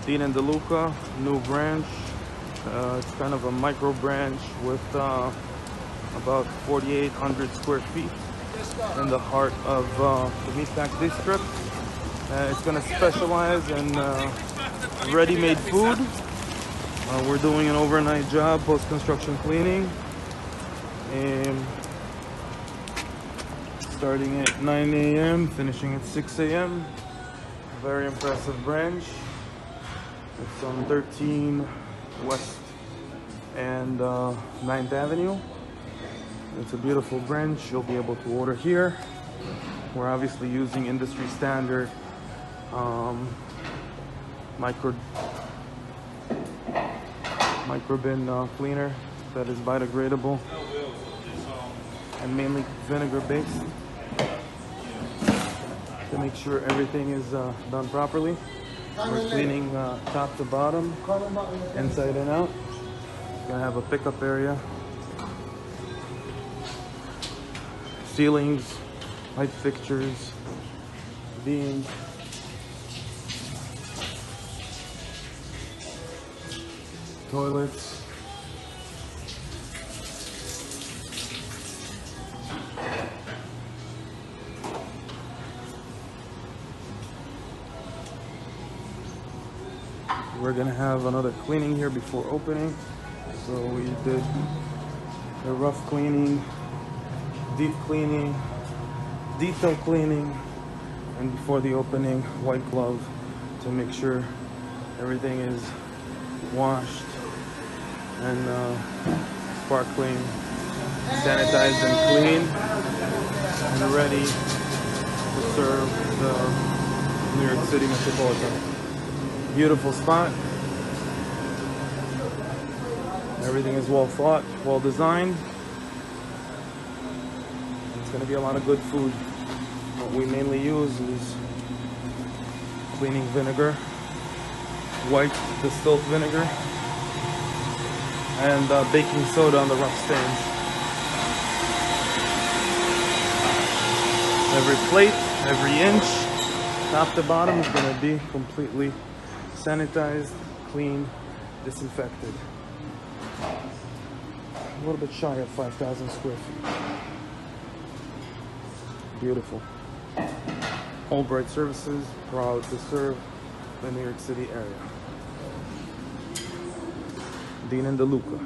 Dean and DeLuca, new branch. It's kind of a micro branch with about 4,800 square feet in the heart of the Meatpack District. It's going to specialize in ready-made food. We're doing an overnight job, post-construction cleaning, and starting at 9 a.m., finishing at 6 a.m. Very impressive branch. It's on 13 West and 9th Avenue. It's a beautiful branch. You'll be able to order here. We're obviously using industry standard micro bin cleaner that is biodegradable and mainly vinegar based to make sure everything is done properly. We're cleaning top to bottom, inside and out. Gonna have a pickup area, ceilings, light fixtures, beams, toilets. We're gonna have another cleaning here before opening. So we did the rough cleaning, deep cleaning, detail cleaning, and before the opening, white glove to make sure everything is washed and sparkling, sanitized and clean, and ready to serve the New York City Metropolitan. Beautiful spot. Everything is well thought, well designed. It's going to be a lot of good food. What we mainly use is cleaning vinegar, white distilled vinegar, and baking soda on the rough stains. Every plate, every inch, top to bottom is going to be completely sanitized, clean, disinfected. A little bit shy of 5,000 square feet. Beautiful. Albright Services, proud to serve the New York City area. Dean and DeLuca.